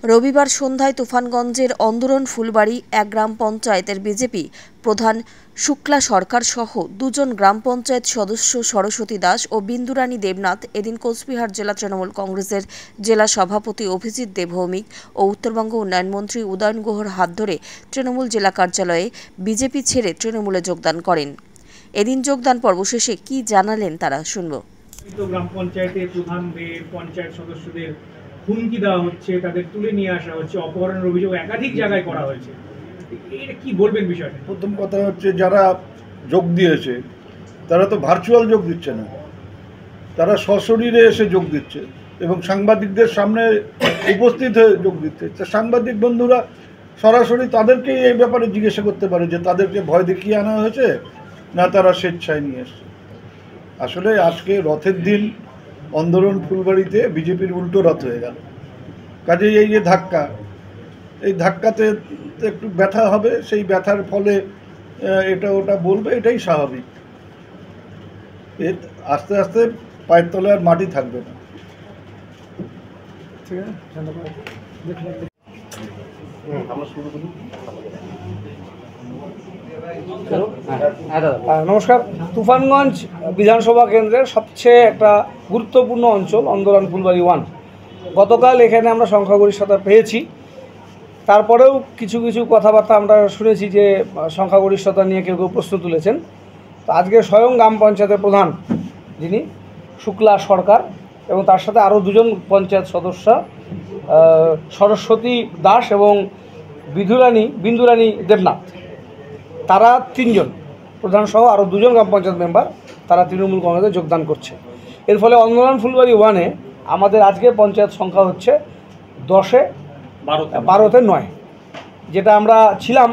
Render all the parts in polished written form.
রবিবার সন্ধ্যায় তুফানগঞ্জের অন্দরন ফুলবাড়ি এক গ্রাম পঞ্চায়েতের বিজেপি প্রধান শুক্লা সরকার সহ দুজন গ্রাম পঞ্চায়েত সদস্য সরস্বতী দাস ও বিন্দুরানী দেবনাথ এদিন কোচবিহার জেলা তৃণমূল কংগ্রেসের জেলা সভাপতি অভিজিৎ দেবভৌমিক ও উত্তরবঙ্গ উন্নয়ন মন্ত্রী উদয়ন গুহর হাত ধরে তৃণমূল জেলা কার্যালয়ে বিজেপি ছেড়ে তৃণমূলে যোগদান করেন। এদিন যোগদান পর্ব শেষে কি জানালেন তারা শুনব। গ্রাম পঞ্চায়েতের প্রধানদের, পঞ্চায়েত সদস্যদের হুমকি দেওয়া হচ্ছে, তাদের তুলে নিয়ে আসা হচ্ছে, অপহরণের অভিযোগ একাধিক জায়গায় করা হয়েছে। এটা কি বলবেন বিষয়টা? প্রথম কথা হচ্ছে, যারা যোগ দিয়েছে তারা তো ভার্চুয়াল যোগ দিচ্ছে না, তারা সশরীরে এসে যোগ দিচ্ছে এবং সাংবাদিকদের সামনে উপস্থিত হয়ে যোগ দিচ্ছে। সাংবাদিক বন্ধুরা সরাসরি তাদেরকেই এই ব্যাপারে জিজ্ঞাসা করতে পারে যে তাদেরকে ভয় দেখিয়ে আনা হয়েছে না তারা স্বেচ্ছায় নিয়ে এসছে। আসলে আজকে রথের দিন অন্দরন ফুলবাড়িতে বিজেপির উল্টো রথ হয়ে গেল। কাজেই এই যে ধাক্কা, এই ধাক্কাতে একটু ব্যথা হবে, সেই ব্যথার ফলে এটা ওটা বলবে, এটাই স্বাভাবিক। আস্তে আস্তে পায়ের তলায় আর মাটি থাকবে না। নমস্কার। তুফানগঞ্জ বিধানসভা কেন্দ্রের সবচেয়ে একটা গুরুত্বপূর্ণ অঞ্চল অন্দরন ফুলবাড়ি 1। গতকাল এখানে আমরা সংখ্যাগরিষ্ঠতা পেয়েছি, তারপরেও কিছু কিছু কথাবার্তা আমরা শুনেছি যে সংখ্যাগরিষ্ঠতা নিয়ে কেউ কেউ প্রশ্ন তুলেছেন। তো আজকে স্বয়ং গ্রাম পঞ্চায়েতের প্রধান যিনি শুক্লা সরকার এবং তার সাথে আরও দুজন পঞ্চায়েত সদস্য সরস্বতী দাস এবং বিন্দুরানী দেবনাথ, তারা তিনজন প্রধানসহ আরও দুজন গ্রাম পঞ্চায়েত মেম্বার তারা তৃণমূল কংগ্রেসে যোগদান করছে। এর ফলে অন্দরন ফুলবাড়ি 1-এ আমাদের আজকে পঞ্চায়েত সংখ্যা হচ্ছে 12-তে 9, যেটা আমরা ছিলাম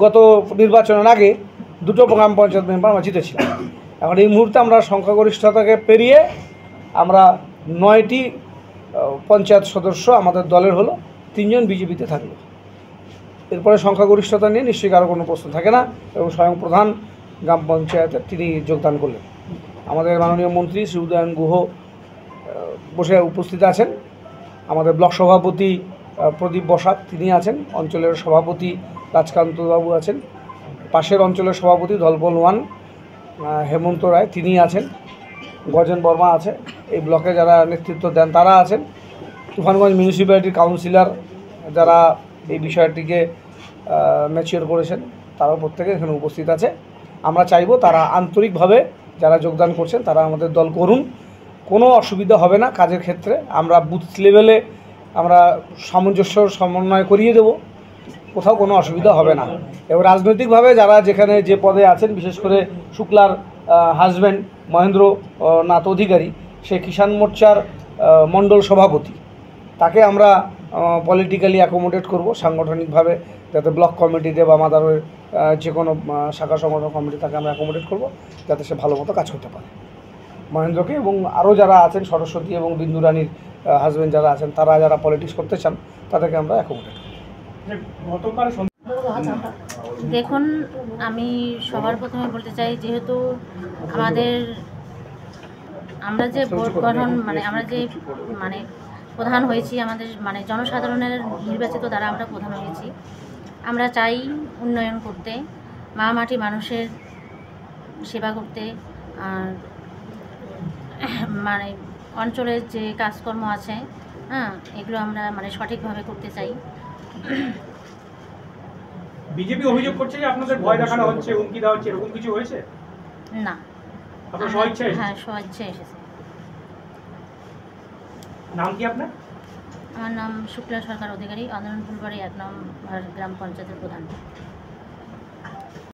গত নির্বাচনের আগে দুটো গ্রাম পঞ্চায়েত মেম্বার আমরা জিতেছিলাম। এখন এই মুহূর্তে আমরা সংখ্যাগরিষ্ঠতাকে পেরিয়ে আমরা 9টি পঞ্চায়েত সদস্য আমাদের দলের হলো, 3 জন বিজেপিতে থাকলো। এরপরে সংখ্যাগরিষ্ঠতা নিয়ে নিশ্চয়ই কারো কোনো প্রশ্ন থাকে না এবং স্বয়ং প্রধান গ্রাম পঞ্চায়েতের তিনি যোগদান করলেন। আমাদের মাননীয় মন্ত্রী শ্রী উদয়ন গুহ বসে উপস্থিত আছেন, আমাদের ব্লক সভাপতি প্রদীপ বসাক তিনি আছেন, অঞ্চলের সভাপতি রাজকান্তবাবু আছেন, পাশের অঞ্চলের সভাপতি দলবল 1 হেমন্ত রায় তিনি আছেন, গজেন বর্মা আছে, এই ব্লকে যারা নেতৃত্ব দেন তারা আছেন, তুফানগঞ্জ মিউনিসিপ্যালিটির কাউন্সিলর যারা এই বিষয়টিকে ম্যাচিওর করেছেন তারাও প্রত্যেকে এখানে উপস্থিত আছে। আমরা চাইব তারা আন্তরিকভাবে যারা যোগদান করছেন তারা আমাদের দল করুন, কোনো অসুবিধা হবে না কাজের ক্ষেত্রে। আমরা বুথ লেভেলে আমরা সামঞ্জস্য সমন্বয় করিয়ে দেব, কোথাও কোনো অসুবিধা হবে না। এবং রাজনৈতিকভাবে যারা যেখানে যে পদে আছেন, বিশেষ করে শুক্লার হাজব্যান্ড মহেন্দ্রনাথ অধিকারী, সে কিষাণ মোর্চার মণ্ডল সভাপতি, তাকে আমরা পলিটিক্যালি অ্যাকোমোডেট করব সাংগঠনিকভাবে, যাতে ব্লক কমিটিতে বা মাদারের যে কোনো শাখা সংগঠন কমিটি তাকে আমরা অ্যাকোমোডেট করব, যাতে সে ভালো মতো কাজ করতে পারে মহেন্দ্রকে। এবং আরও যারা আছেন সরস্বতী এবং বিন্দুরানীর হাজব্যান্ড যারা আছেন, তারা যারা পলিটিক্স করতে চান তাদেরকে আমরা অ্যাকোমোডেট করব। দেখুন, আমি সবার প্রথমে বলতে চাই, যেহেতু আমরা যে ভোট গঠন আমরা যে প্রধান হয়েছি, আমাদের জনসাধারণের নির্বাচিত দ্বারা আমরা প্রধান হয়েছি। আমরা চাই উন্নয়ন করতে, মাটি মানুষের সেবা করতে, আর অঞ্চলের যে কাজকর্ম আছে এগুলো আমরা সঠিকভাবে করতে চাই। বিজেপি অভিযোগ করছে যে আপনাদের ভয় দেখানো হচ্ছে, হুমকি দেওয়া হচ্ছে, এরকম কিছু হয়েছে? না, আপনার স্বেচ্ছায়? হ্যাঁ, স্বেচ্ছায় এসেছে। নাম কি আপনার? আমার নাম শুক্লা সরকার অধিকারী, অন্দরন ফুলবাড়ি 1 নম্বর গ্রাম পঞ্চায়েতের প্রধান।